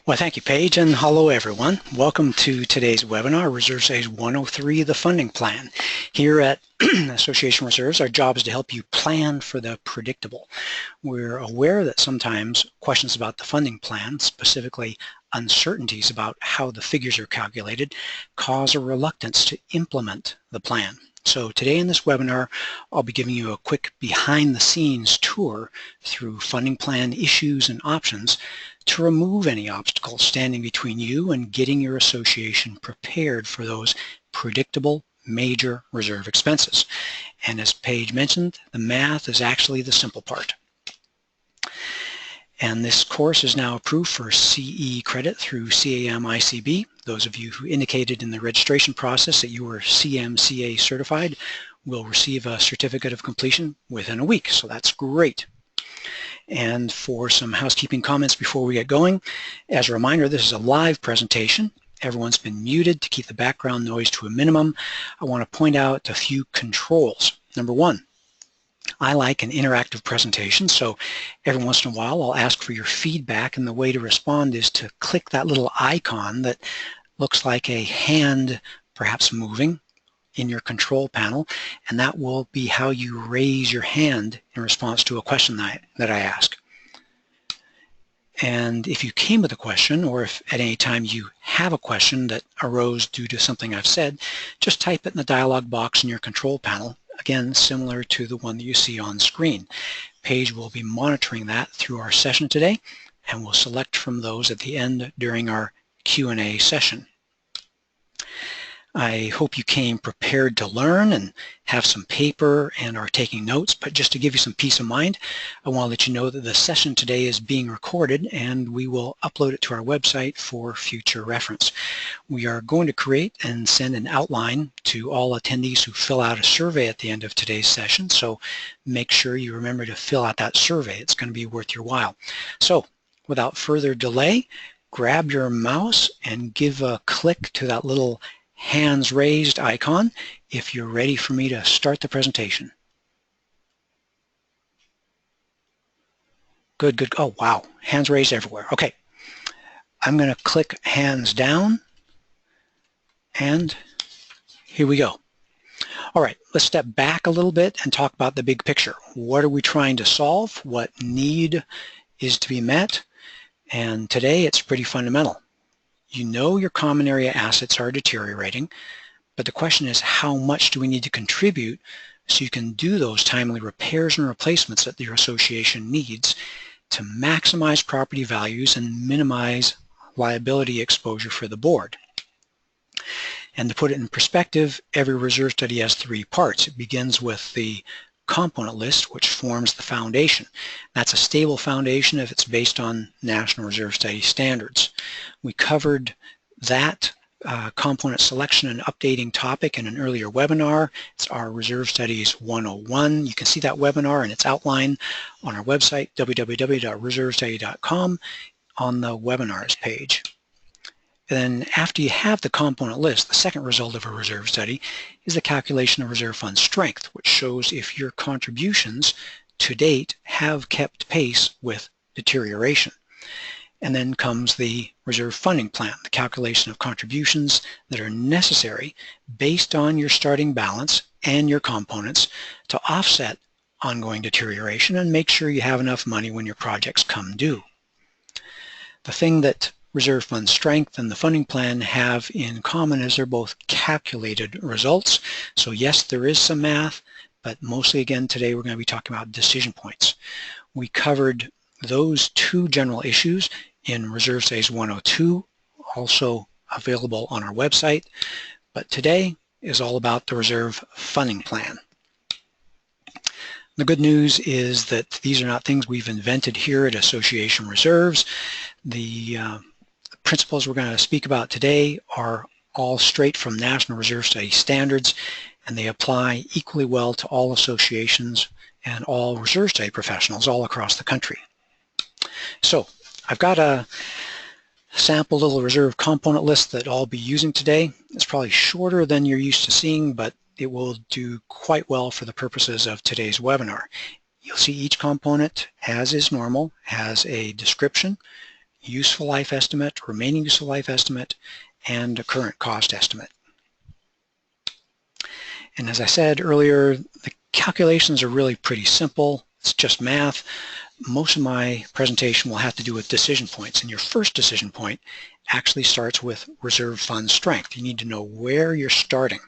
Well, thank you, Paige, and hello, everyone. Welcome to today's webinar, Reserve Studies 103, the Funding Plan. Here at Association Reserves, our job is to help you plan for the predictable. We're aware that sometimes questions about the funding plan, specifically uncertainties about how the figures are calculated, cause a reluctance to implement the plan. So today in this webinar, I'll be giving you a quick behind-the-scenes tour through funding plan issues and options to remove any obstacles standing between you and getting your association prepared for those predictable major reserve expenses. And as Paige mentioned, the math is actually the simple part. And this course is now approved for CE credit through CAM-ICB. Those of you who indicated in the registration process that you were CMCA certified will receive a certificate of completion within a week, so that's great. And for some housekeeping comments before we get going, as a reminder, this is a live presentation. Everyone's been muted to keep the background noise to a minimum. I want to point out a few controls. Number one, I like an interactive presentation, so every once in a while I'll ask for your feedback, and the way to respond is to click that little icon that looks like a hand perhaps moving in your control panel, and that will be how you raise your hand in response to a question that I ask. And if you came with a question, or if at any time you have a question that arose due to something I've said, just type it in the dialog box in your control panel, again similar to the one that you see on screen. Paige will be monitoring that through our session today, and we'll select from those at the end during our Q&A session. I hope you came prepared to learn and have some paper and are taking notes, but just to give you some peace of mind, I want to let you know that the session today is being recorded and we will upload it to our website for future reference. We are going to create and send an outline to all attendees who fill out a survey at the end of today's session, so make sure you remember to fill out that survey. It's going to be worth your while. So without further delay, grab your mouse and give a click to that little hands raised icon if you're ready for me to start the presentation. Good, good. Oh, wow. Hands raised everywhere. Okay. I'm going to click hands down, and here we go. All right, let's step back a little bit and talk about the big picture. What are we trying to solve? What need is to be met? And today it's pretty fundamental. You know your common area assets are deteriorating, but the question is, how much do we need to contribute so you can do those timely repairs and replacements that your association needs to maximize property values and minimize liability exposure for the board? And to put it in perspective, every reserve study has three parts. It begins with the component list, which forms the foundation. That's a stable foundation if it's based on National Reserve Study standards. We covered that component selection and updating topic in an earlier webinar. It's our Reserve Studies 101. You can see that webinar and its outline on our website, www.reservestudy.com, on the webinars page. And then after you have the component list, the second result of a reserve study is the calculation of reserve fund strength, which shows if your contributions to date have kept pace with deterioration. And then comes the reserve funding plan, the calculation of contributions that are necessary based on your starting balance and your components to offset ongoing deterioration and make sure you have enough money when your projects come due. The thing that reserve fund strength and the funding plan have in common is they're both calculated results. So yes, there is some math, but mostly again today we're going to be talking about decision points. We covered those two general issues in Reserve Studies 102, also available on our website, but today is all about the reserve funding plan. The good news is that these are not things we've invented here at Association Reserves. The principles we're going to speak about today are all straight from National Reserve Study standards, and they apply equally well to all associations and all reserve study professionals all across the country. So I've got a sample little reserve component list that I'll be using today. It's probably shorter than you're used to seeing, but it will do quite well for the purposes of today's webinar. You'll see each component, as is normal, has a description. useful life estimate, remaining useful life estimate, and a current cost estimate. And as I said earlier, the calculations are really pretty simple. It's just math. Most of my presentation will have to do with decision points, and your first decision point actually starts with reserve fund strength. You need to know where you're starting.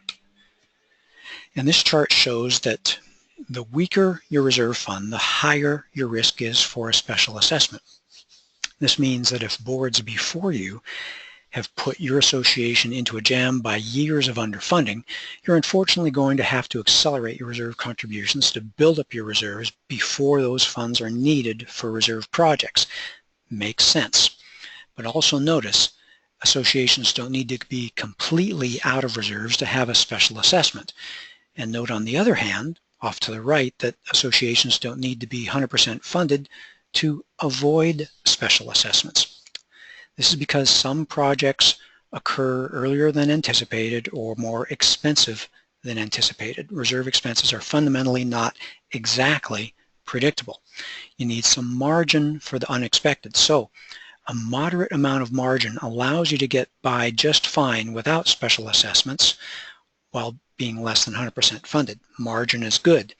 And this chart shows that the weaker your reserve fund, the higher your risk is for a special assessment. This means that if boards before you have put your association into a jam by years of underfunding, you're unfortunately going to have to accelerate your reserve contributions to build up your reserves before those funds are needed for reserve projects. Makes sense. But also notice, associations don't need to be completely out of reserves to have a special assessment. And note on the other hand, off to the right, that associations don't need to be 100% funded to avoid special assessments. This is because some projects occur earlier than anticipated or more expensive than anticipated. Reserve expenses are fundamentally not exactly predictable. You need some margin for the unexpected. So a moderate amount of margin allows you to get by just fine without special assessments while being less than 100% funded. Margin is good.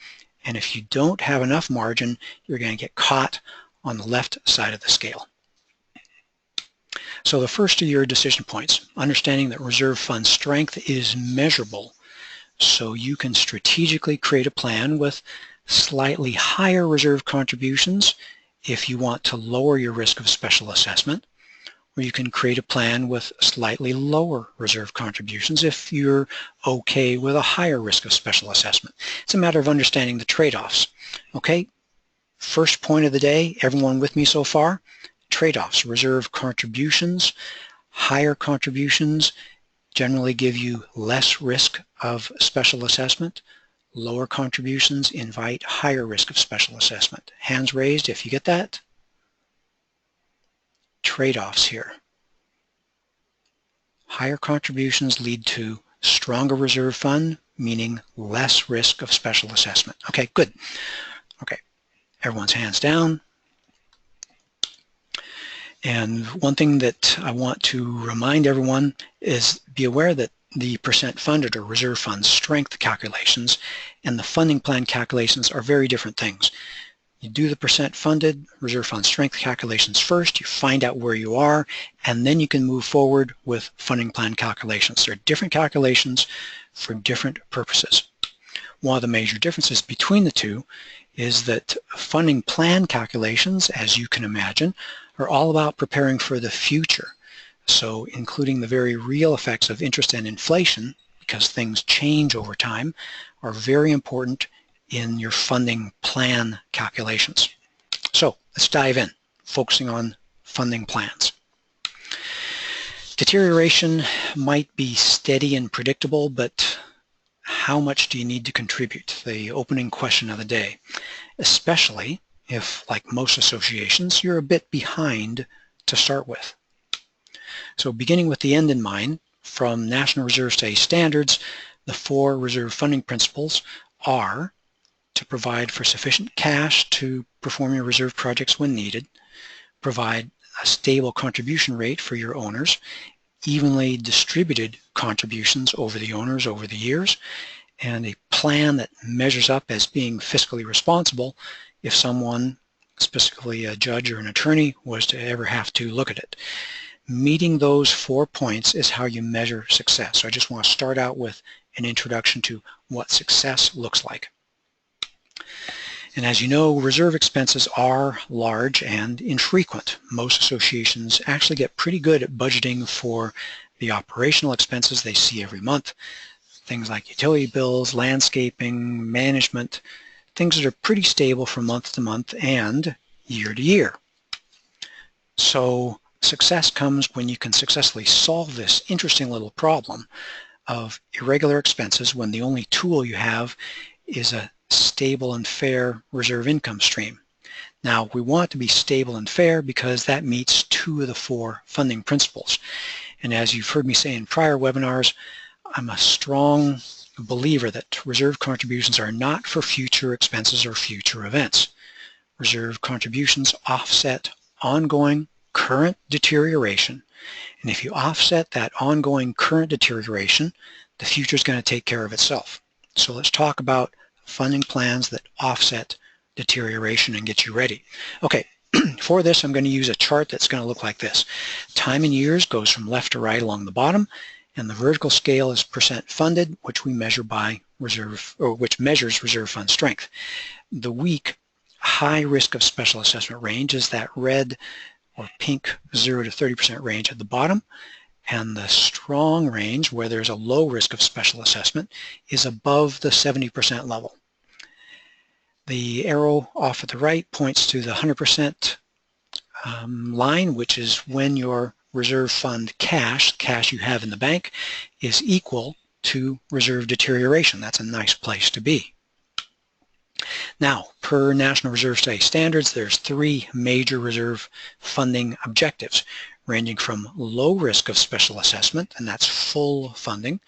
And if you don't have enough margin, you're going to get caught on the left side of the scale. So the first of your decision points, understanding that reserve fund strength is measurable, so you can strategically create a plan with slightly higher reserve contributions if you want to lower your risk of special assessment, or you can create a plan with slightly lower reserve contributions if you're okay with a higher risk of special assessment. It's a matter of understanding the trade-offs. Okay, first point of the day, everyone with me so far? Trade-offs. Reserve contributions, higher contributions generally give you less risk of special assessment. Lower contributions invite higher risk of special assessment. Hands raised if you get that. Trade-offs here. Higher contributions lead to stronger reserve fund, meaning less risk of special assessment. Okay, good. Okay, everyone's hands down. And one thing that I want to remind everyone is be aware that the percent funded or reserve fund strength calculations and the funding plan calculations are very different things. You do the percent funded reserve fund strength calculations first, you find out where you are, and then you can move forward with funding plan calculations. They're different calculations for different purposes. One of the major differences between the two is that funding plan calculations, as you can imagine, are all about preparing for the future. So including the very real effects of interest and inflation, because things change over time, are very important in your funding plan calculations. So let's dive in, focusing on funding plans. Deterioration might be steady and predictable, but how much do you need to contribute? The opening question of the day, especially if, like most associations, you're a bit behind to start with. So beginning with the end in mind, from National Reserve Study standards, the 4 reserve funding principles are to provide for sufficient cash to perform your reserve projects when needed, provide a stable contribution rate for your owners, evenly distributed contributions over the owners over the years, and a plan that measures up as being fiscally responsible if someone, specifically a judge or an attorney, was to ever have to look at it. Meeting those 4 points is how you measure success. So I just want to start out with an introduction to what success looks like. And as you know, reserve expenses are large and infrequent. Most associations actually get pretty good at budgeting for the operational expenses they see every month. Things like utility bills, landscaping, management, things that are pretty stable from month to month and year to year. So success comes when you can successfully solve this interesting little problem of irregular expenses when the only tool you have is a stable and fair reserve income stream. Now, we want it to be stable and fair because that meets 2 of the 4 funding principles. And as you've heard me say in prior webinars, I'm a strong believer that reserve contributions are not for future expenses or future events. Reserve contributions offset ongoing current deterioration. And if you offset that ongoing current deterioration, the future is going to take care of itself. So let's talk about funding plans that offset deterioration and get you ready. Okay, for this I'm going to use a chart that's going to look like this. Time in years goes from left to right along the bottom, and the vertical scale is percent funded, which we measure by reserve, or which measures reserve fund strength. The weak high risk of special assessment range is that red or pink 0 to 30% range at the bottom, and the strong range, where there's a low risk of special assessment, is above the 70% level. The arrow off at the right points to the 100% line, which is when your reserve fund cash you have in the bank, is equal to reserve deterioration. That's a nice place to be. Now, per National Reserve Study standards, there's 3 major reserve funding objectives, ranging from low risk of special assessment, and that's full funding,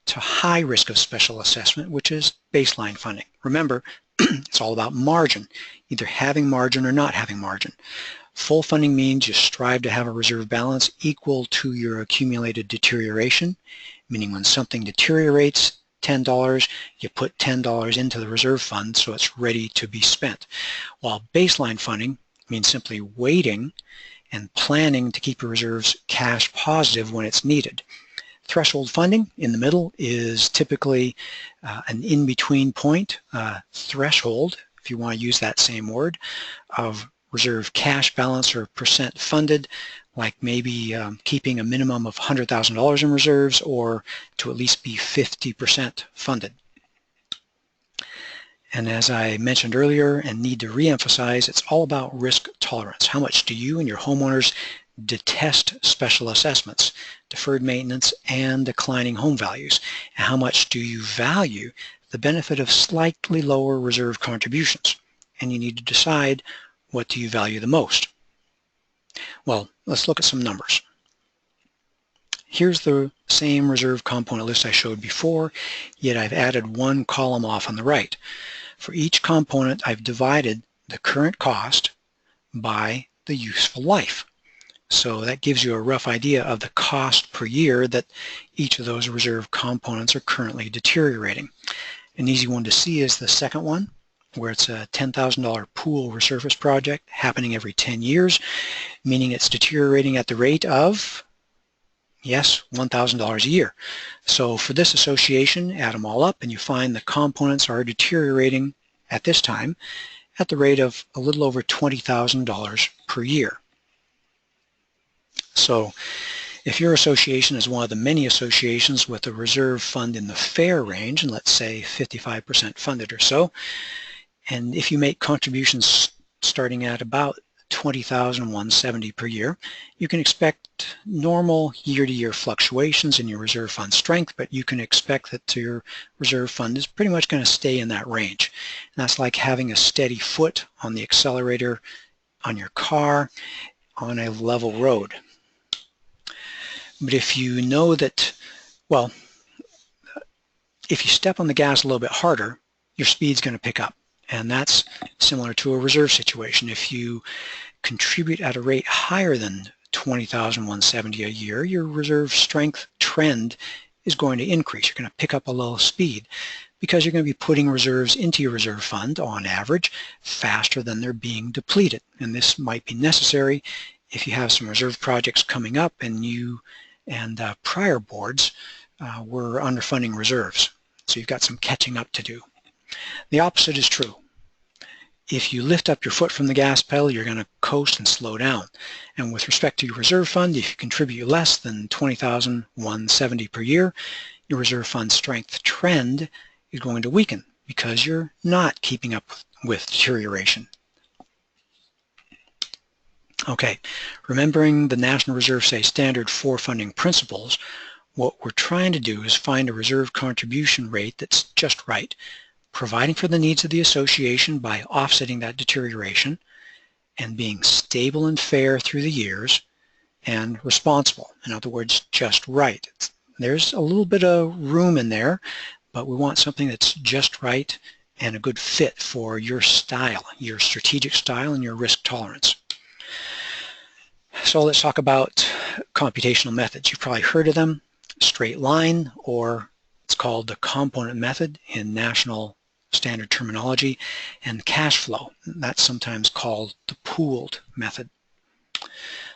to high risk of special assessment, which is baseline funding. Remember, it's all about margin, either having margin or not having margin. Full funding means you strive to have a reserve balance equal to your accumulated deterioration, meaning when something deteriorates $10, you put $10 into the reserve fund so it's ready to be spent. While baseline funding means simply waiting and planning to keep your reserves cash positive when it's needed. Threshold funding in the middle is typically an in-between point, threshold, if you want to use that same word, of reserve cash balance or percent funded, like maybe keeping a minimum of $100,000 in reserves, or to at least be 50% funded. And as I mentioned earlier and need to re-emphasize, it's all about risk tolerance. How much do you and your homeowners detest special assessments, deferred maintenance, and declining home values? And how much do you value the benefit of slightly lower reserve contributions? And you need to decide, what do you value the most? Well, let's look at some numbers. Here's the same reserve component list I showed before, yet I've added one column off on the right. For each component, I've divided the current cost by the useful life. So that gives you a rough idea of the cost per year that each of those reserve components are currently deteriorating. An easy one to see is the second one, where it's a $10,000 pool resurface project happening every 10 years, meaning it's deteriorating at the rate of, yes, $1,000 a year. So for this association, add them all up and you find the components are deteriorating at this time at the rate of a little over $20,000 per year. So if your association is one of the many associations with a reserve fund in the fair range, and let's say 55% funded or so, and if you make contributions starting at about $20,170 per year, you can expect normal year-to-year fluctuations in your reserve fund strength, but you can expect that your reserve fund is pretty much going to stay in that range. And that's like having a steady foot on the accelerator on your car on a level road. But if you know that, well, if you step on the gas a little bit harder, your speed's going to pick up. And that's similar to a reserve situation. If you contribute at a rate higher than $20,170 a year, your reserve strength trend is going to increase. You're going to pick up a little speed because you're going to be putting reserves into your reserve fund on average faster than they're being depleted. And this might be necessary if you have some reserve projects coming up and you and prior boards were underfunding reserves. So you've got some catching up to do. The opposite is true. If you lift up your foot from the gas pedal, you're going to coast and slow down. And with respect to your reserve fund, if you contribute less than $20,170 per year, your reserve fund strength trend is going to weaken because you're not keeping up with deterioration. Okay, remembering the National Reserve Study standard for funding principles, what we're trying to do is find a reserve contribution rate that's just right, providing for the needs of the association by offsetting that deterioration, and being stable and fair through the years, and responsible. In other words, just right. There's a little bit of room in there, but we want something that's just right and a good fit for your style, your strategic style, and your risk tolerance. So let's talk about computational methods. You've probably heard of them: straight line, or it's called the component method in national standard terminology, and cash flow. That's sometimes called the pooled method.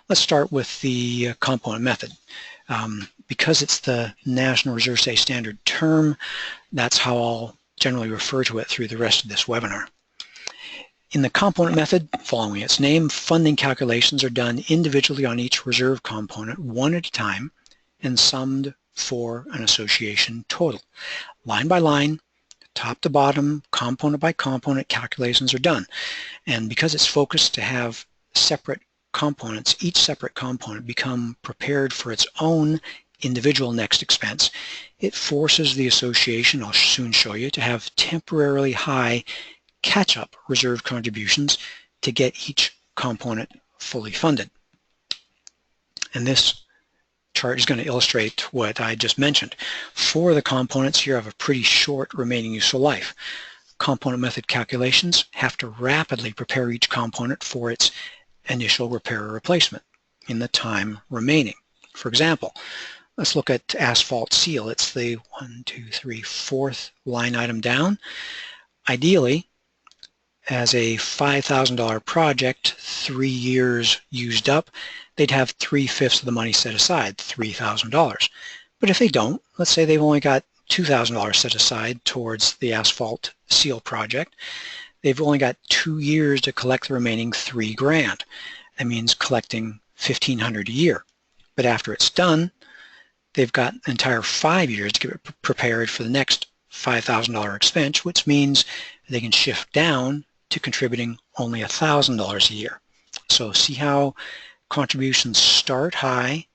Let's start with the component method. Because it's the National Reserve Day standard term, that's how I'll generally refer to it through the rest of this webinar. In the component method, following its name, funding calculations are done individually on each reserve component one at a time and summed for an association total. Line by line, top to bottom, component by component, calculations are done. And because it's focused to have separate components, each separate component become prepared for its own individual next expense, it forces the association, I'll soon show you, to have temporarily high catch-up reserve contributions to get each component fully funded. And this chart is going to illustrate what I just mentioned. For the components, here I have a pretty short remaining useful life. Component method calculations have to rapidly prepare each component for its initial repair or replacement in the time remaining. For example, let's look at asphalt seal. It's the 4th line item down. Ideally, as a $5,000 project, 3 years used up, they'd have 3/5 of the money set aside, $3,000. But if they don't, let's say they've only got $2,000 set aside towards the asphalt seal project, they've only got 2 years to collect the remaining $3,000. That means collecting $1,500 a year. But after it's done, they've got an entire 5 years to get it prepared for the next $5,000 expense, which means they can shift down to contributing only $1,000 a year. So see how contributions start high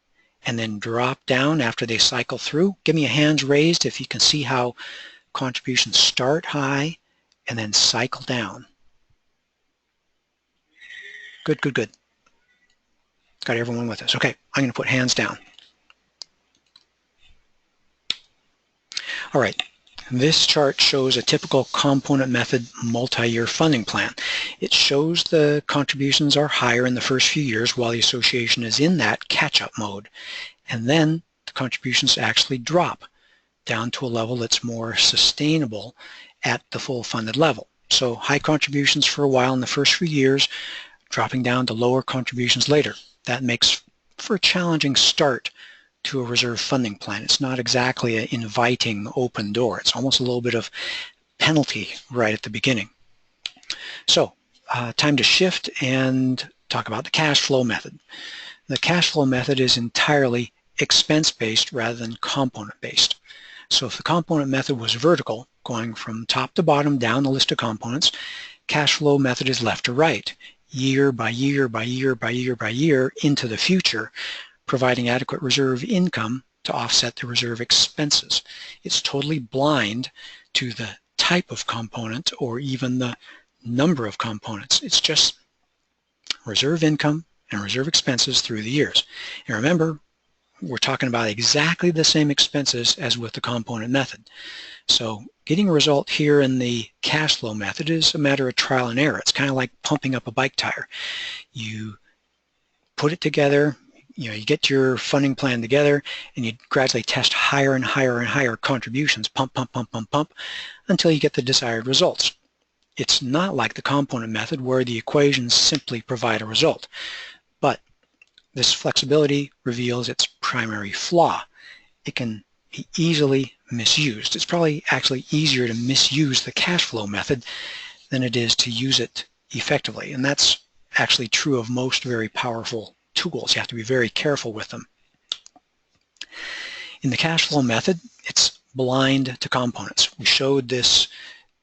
and then drop down after they cycle through? Give me a hands raised if you can see how contributions start high and then cycle down. Good, good, good. Got everyone with us. Okay, I'm going to put hands down. All right. This chart shows a typical component method multi-year funding plan. It shows the contributions are higher in the first few years while the association is in that catch-up mode. And then the contributions actually drop down to a level that's more sustainable at the full funded level. So high contributions for a while in the first few years, dropping down to lower contributions later. That makes for a challenging start to a reserve funding plan. It's not exactly an inviting open door. It's almost a little bit of penalty right at the beginning. So time to shift and talk about the cash flow method. The cash flow method is entirely expense-based rather than component-based. So if the component method was vertical, going from top to bottom down the list of components, cash flow method is left to right, year by year by year by year by year into the future, providing adequate reserve income to offset the reserve expenses. It's totally blind to the type of component or even the number of components. It's just reserve income and reserve expenses through the years. And remember, we're talking about exactly the same expenses as with the component method. So getting a result here in the cash flow method is a matter of trial and error. It's kind of like pumping up a bike tire. You put it together, you get your funding plan together, and you gradually test higher and higher and higher contributions, pump, pump, pump, pump, pump, until you get the desired results. It's not like the component method where the equations simply provide a result. But this flexibility reveals its primary flaw. It can be easily misused. It's probably actually easier to misuse the cash flow method than it is to use it effectively. And that's actually true of most very powerful tools. You have to be very careful with them. In the cash flow method, it's blind to components. We showed this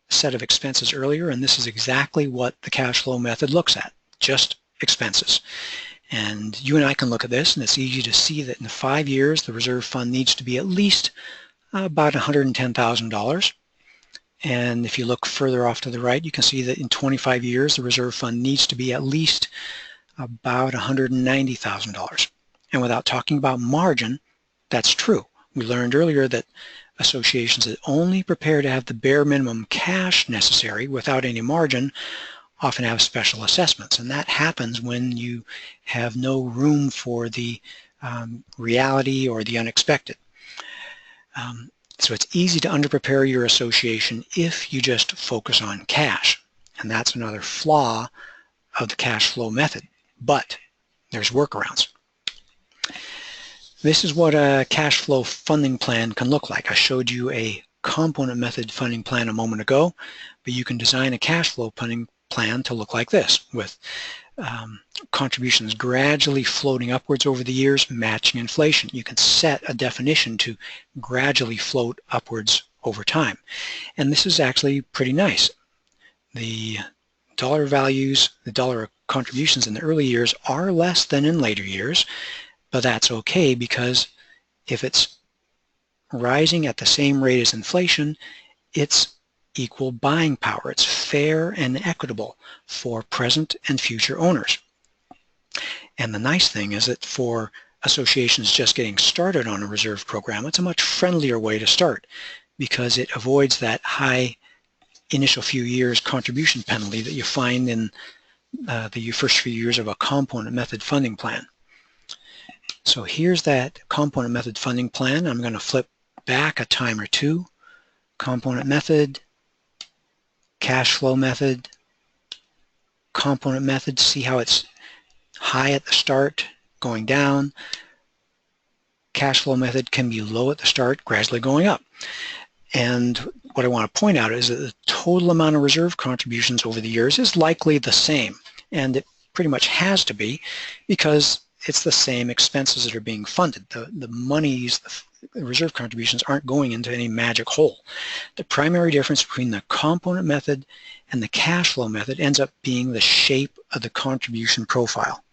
set of expenses earlier, and this is exactly what the cash flow method looks at, just expenses. And you and I can look at this, and it's easy to see that in 5 years, the reserve fund needs to be at least about $110,000. And if you look further off to the right, you can see that in 25 years, the reserve fund needs to be at least about $190,000. And without talking about margin, that's true. We learned earlier that associations that only prepare to have the bare minimum cash necessary without any margin often have special assessments, and that happens when you have no room for the reality or the unexpected. So it's easy to underprepare your association if you just focus on cash, and that's another flaw of the cash flow method, but there's workarounds. This is what a cash flow funding plan can look like. I showed you a component method funding plan a moment ago, but you can design a cash flow funding plan to look like this, with contributions gradually floating upwards over the years, matching inflation. You can set a definition to gradually float upwards over time. And this is actually pretty nice. The dollar values, the dollar contributions in the early years are less than in later years, but that's okay, because if it's rising at the same rate as inflation, it's equal buying power. It's fair and equitable for present and future owners. And the nice thing is that for associations just getting started on a reserve program, it's a much friendlier way to start, because it avoids that high initial few years contribution penalty that you find in the first few years of a component method funding plan. So here's that component method funding plan. I'm going to flip back a time or two. Component method, cash flow method, component method. See how it's high at the start, going down. Cash flow method can be low at the start, gradually going up. And what I want to point out is that the total amount of reserve contributions over the years is likely the same, and it pretty much has to be, because it's the same expenses that are being funded. The monies, the reserve contributions aren't going into any magic hole. The primary difference between the component method and the cash flow method ends up being the shape of the contribution profile.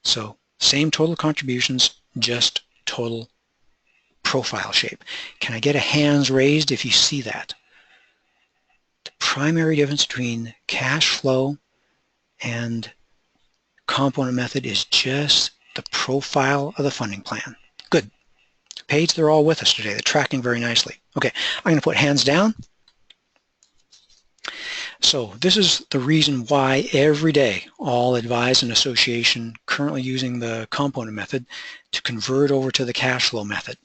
So same total contributions, just total profile shape. Can I get a hands raised if you see that? The primary difference between cash flow and component method is just the profile of the funding plan. Good. Page, they're all with us today. They're tracking very nicely. Okay, I'm going to put hands down. So this is the reason why every day I'll advise an association currently using the component method to convert over to the cash flow method.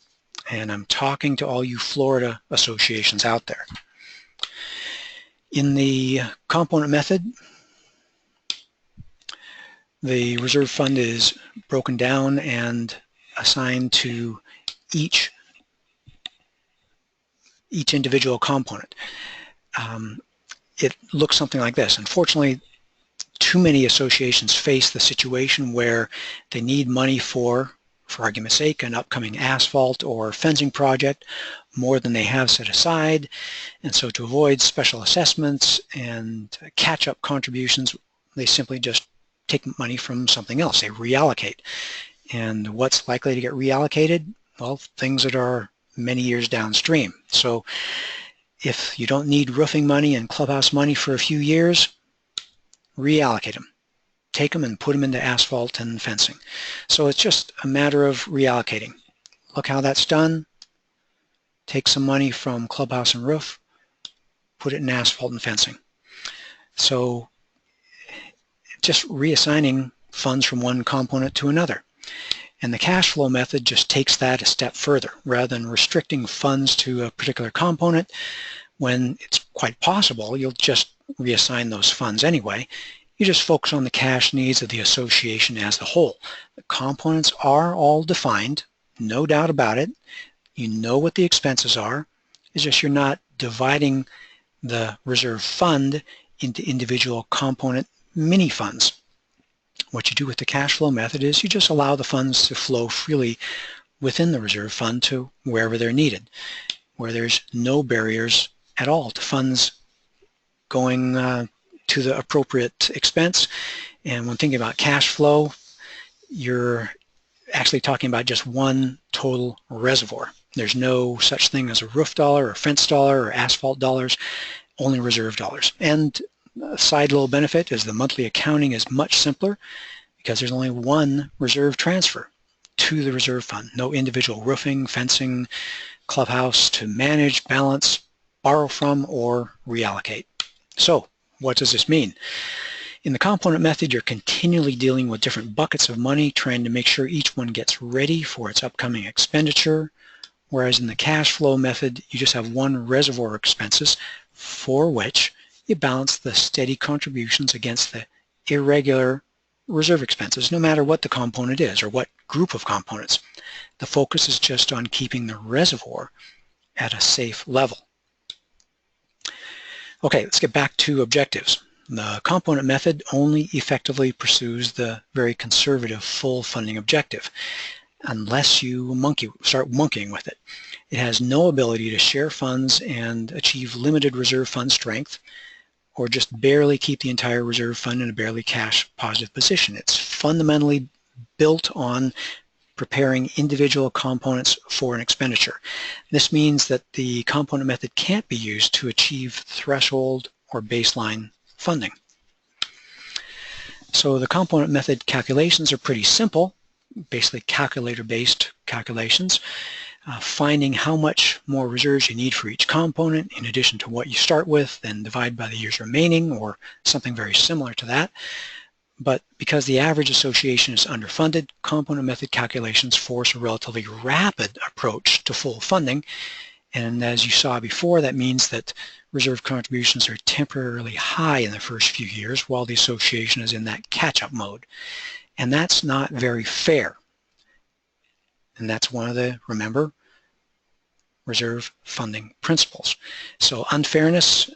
And I'm talking to all you Florida associations out there. In the component method, the reserve fund is broken down and assigned to each individual component. It looks something like this. Unfortunately, too many associations face the situation where they need money for argument's sake, an upcoming asphalt or fencing project more than they have set aside. And so to avoid special assessments and catch-up contributions, they simply just take money from something else. They reallocate. And what's likely to get reallocated? Well, things that are many years downstream. So if you don't need roofing money and clubhouse money for a few years, reallocate them. Take them and put them into asphalt and fencing. So it's just a matter of reallocating. Look how that's done. Take some money from clubhouse and roof, put it in asphalt and fencing. So just reassigning funds from one component to another. And the cash flow method just takes that a step further. Rather than restricting funds to a particular component, when it's quite possible you'll just reassign those funds anyway, you just focus on the cash needs of the association as a whole. The components are all defined, no doubt about it. You know what the expenses are. It's just you're not dividing the reserve fund into individual component mini funds. What you do with the cash flow method is you just allow the funds to flow freely within the reserve fund to wherever they're needed, where there's no barriers at all to funds going to the appropriate expense. And when thinking about cash flow, you're actually talking about just one total reservoir. There's no such thing as a roof dollar or fence dollar or asphalt dollars, only reserve dollars. And a side little benefit is the monthly accounting is much simpler because there's only one reserve transfer to the reserve fund. No individual roofing, fencing, clubhouse to manage, balance, borrow from, or reallocate. So What does this mean? In the component method, you're continually dealing with different buckets of money, trying to make sure each one gets ready for its upcoming expenditure, whereas in the cash flow method, you just have one reservoir of expenses for which you balance the steady contributions against the irregular reserve expenses, no matter what the component is or what group of components. The focus is just on keeping the reservoir at a safe level. Okay, let's get back to objectives. The component method only effectively pursues the very conservative full funding objective unless you start monkeying with it. It has no ability to share funds and achieve limited reserve fund strength, or just barely keep the entire reserve fund in a barely cash positive position. It's fundamentally built on preparing individual components for an expenditure. This means that the component method can't be used to achieve threshold or baseline funding. So the component method calculations are pretty simple, basically calculator-based calculations, finding how much more reserves you need for each component in addition to what you start with, then divide by the years remaining or something very similar to that. But because the average association is underfunded, component method calculations force a relatively rapid approach to full funding. And as you saw before, that means that reserve contributions are temporarily high in the first few years while the association is in that catch-up mode. And that's not very fair. And that's one of the, remember, reserve funding principles. So unfairness,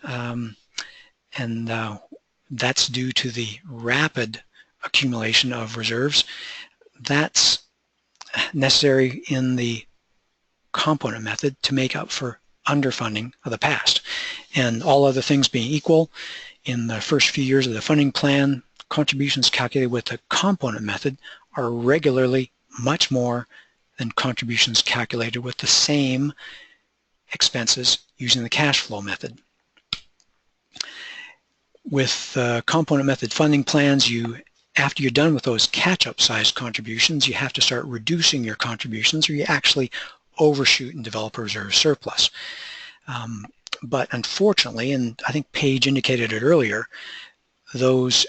that's due to the rapid accumulation of reserves. That's necessary in the component method to make up for underfunding of the past. And all other things being equal, in the first few years of the funding plan, contributions calculated with the component method are regularly much more than contributions calculated with the same expenses using the cash flow method. With component method funding plans, after you're done with those catch-up sized contributions, you have to start reducing your contributions or you actually overshoot and develop a reserve surplus. But unfortunately, and I think Paige indicated it earlier, those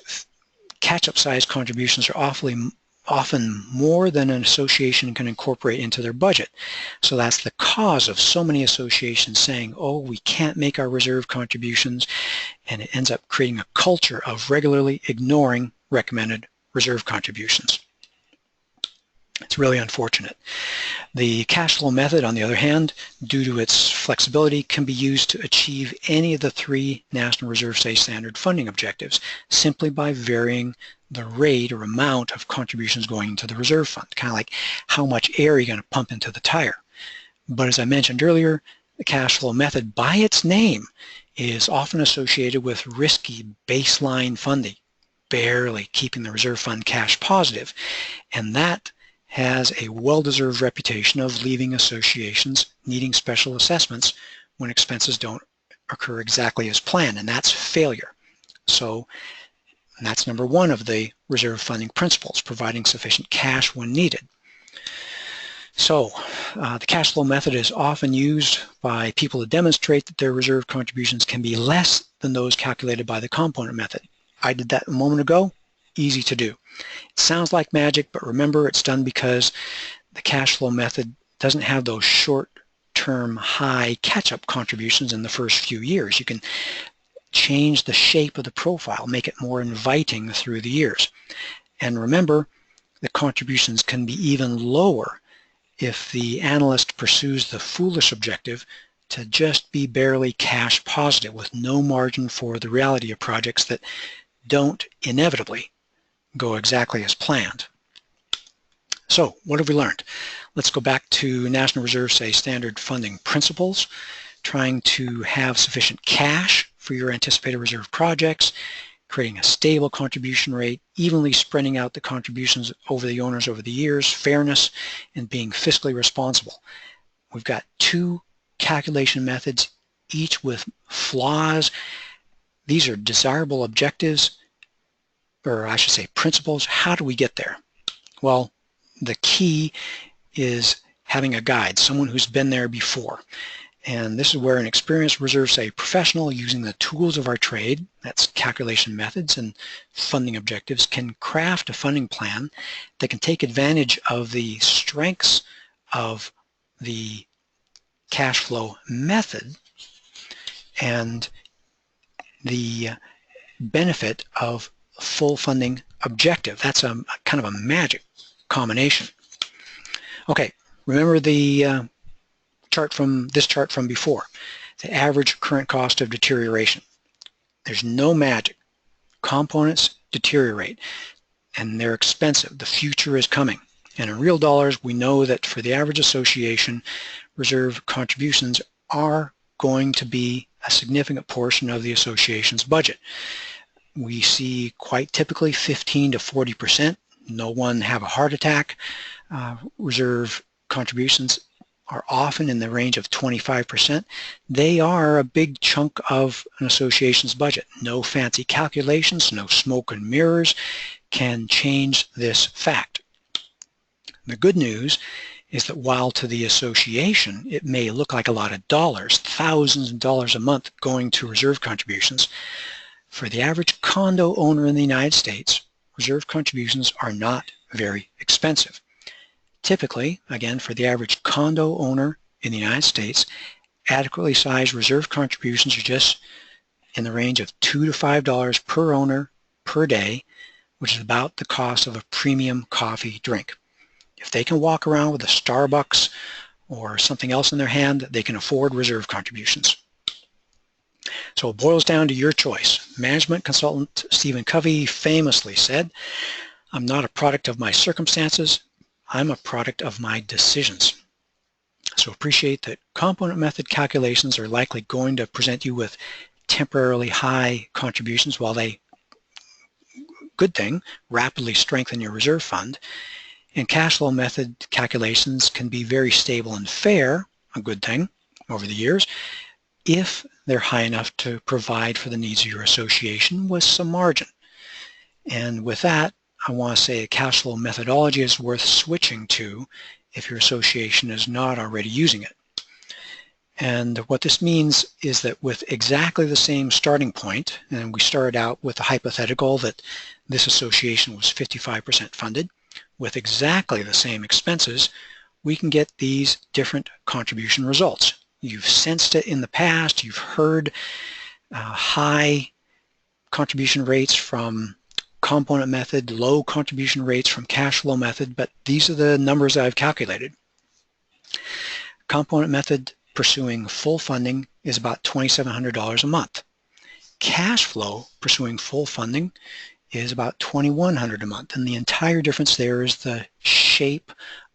catch-up sized contributions are often more than an association can incorporate into their budget. So that's the cause of so many associations saying, oh, we can't make our reserve contributions, and it ends up creating a culture of regularly ignoring recommended reserve contributions. It's really unfortunate. The cash flow method, on the other hand, due to its flexibility, can be used to achieve any of the three National Reserve Study Standard funding objectives simply by varying the rate or amount of contributions going into the reserve fund, kind of like how much air you're going to pump into the tire. But as I mentioned earlier, the cash flow method, by its name, is often associated with risky baseline funding, barely keeping the reserve fund cash positive, and that has a well-deserved reputation of leaving associations needing special assessments when expenses don't occur exactly as planned, and that's failure. So that's number one of the reserve funding principles, providing sufficient cash when needed. So the cash flow method is often used by people to demonstrate that their reserve contributions can be less than those calculated by the component method. I did that a moment ago. Easy to do. It sounds like magic, but remember, it's done because the cash flow method doesn't have those short-term high catch-up contributions in the first few years. You can change the shape of the profile, make it more inviting through the years. And remember, the contributions can be even lower if the analyst pursues the foolish objective to just be barely cash positive with no margin for the reality of projects that don't inevitably go exactly as planned. So what have we learned? Let's go back to National Reserve Study Standard funding principles, trying to have sufficient cash for your anticipated reserve projects, creating a stable contribution rate, evenly spreading out the contributions over the owners over the years, fairness, and being fiscally responsible. We've got two calculation methods, each with flaws. These are desirable objectives, or I should say principles. How do we get there? Well, the key is having a guide, someone who's been there before. And this is where an experienced reserve study professional using the tools of our trade, that's calculation methods and funding objectives, can craft a funding plan that can take advantage of the strengths of the cash flow method and the benefit of full funding objective. That's a kind of a magic combination. Okay, remember the chart from before, the average current cost of deterioration. There's no magic. Components deteriorate and they're expensive. The future is coming. And in real dollars, we know that for the average association, reserve contributions are going to be a significant portion of the association's budget. We see quite typically 15 to 40%. No one have a heart attack. Reserve contributions are often in the range of 25%. They are a big chunk of an association's budget. No fancy calculations, no smoke and mirrors can change this fact. The good news is that while to the association it may look like a lot of dollars, thousands of dollars a month going to reserve contributions, for the average condo owner in the United States, reserve contributions are not very expensive. Typically, again, for the average condo owner in the United States, adequately sized reserve contributions are just in the range of $2 to $5 per owner per day, which is about the cost of a premium coffee drink. If they can walk around with a Starbucks or something else in their hand, they can afford reserve contributions. So it boils down to your choice. Management consultant Stephen Covey famously said, "I'm not a product of my circumstances, I'm a product of my decisions." So appreciate that component method calculations are likely going to present you with temporarily high contributions while they, good thing, rapidly strengthen your reserve fund. And cash flow method calculations can be very stable and fair, a good thing, over the years, if they're high enough to provide for the needs of your association with some margin. And with that, I want to say a cash flow methodology is worth switching to if your association is not already using it. And what this means is that with exactly the same starting point, and we started out with the hypothetical that this association was 55% funded, with exactly the same expenses, we can get these different contribution results. You've sensed it in the past, you've heard high contribution rates from component method, low contribution rates from cash flow method, but these are the numbers I've calculated. Component method pursuing full funding is about $2,700 a month. Cash flow pursuing full funding is about $2,100 a month, and the entire difference there is the shape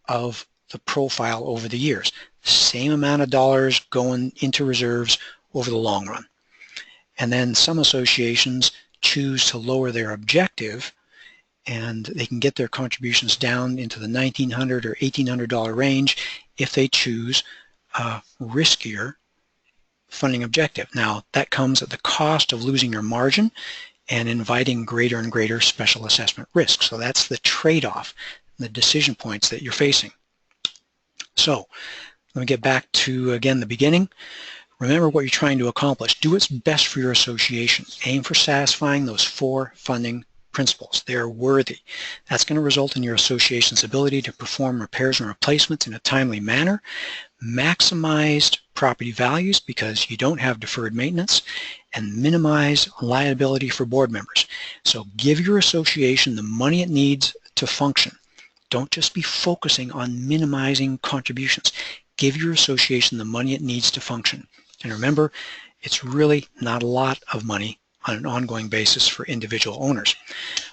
of the profile over the years. Same amount of dollars going into reserves over the long run. And then some associations choose to lower their objective, and they can get their contributions down into the $1,900 or $1,800 range if they choose a riskier funding objective. Now, that comes at the cost of losing your margin and inviting greater and greater special assessment risk. So that's the trade-off, the decision points that you're facing. So let me get back to, again, the beginning. Remember what you're trying to accomplish. Do what's best for your association. Aim for satisfying those 4 funding principles. They're worthy. That's going to result in your association's ability to perform repairs and replacements in a timely manner, maximized property values because you don't have deferred maintenance, and minimize liability for board members. So give your association the money it needs to function. Don't just be focusing on minimizing contributions. Give your association the money it needs to function. And remember, it's really not a lot of money on an ongoing basis for individual owners.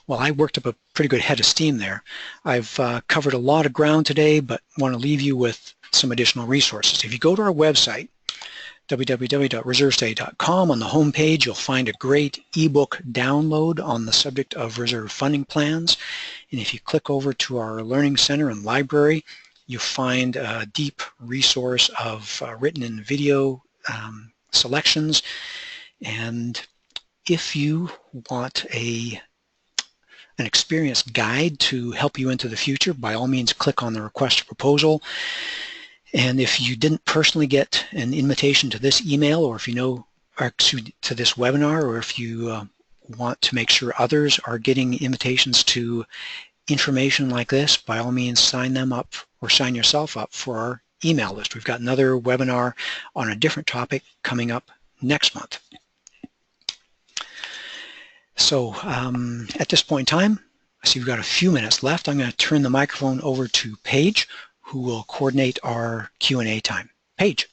Well, I worked up a pretty good head of steam there. I've covered a lot of ground today, but want to leave you with some additional resources. If you go to our website, www.reservestudy.com, on the home page you'll find a great ebook download on the subject of reserve funding plans. And if you click over to our Learning Center and library, you'll find a deep resource of written and video selections. And if you want an experienced guide to help you into the future, by all means click on the request a proposal. And if you didn't personally get an invitation to this email, or if you know, or to this webinar, or if you want to make sure others are getting invitations to information like this, by all means sign them up or sign yourself up for our email list. We've got another webinar on a different topic coming up next month. So at this point in time, I see we've got a few minutes left. I'm going to turn the microphone over to Paige, who will coordinate our Q&A time. Paige.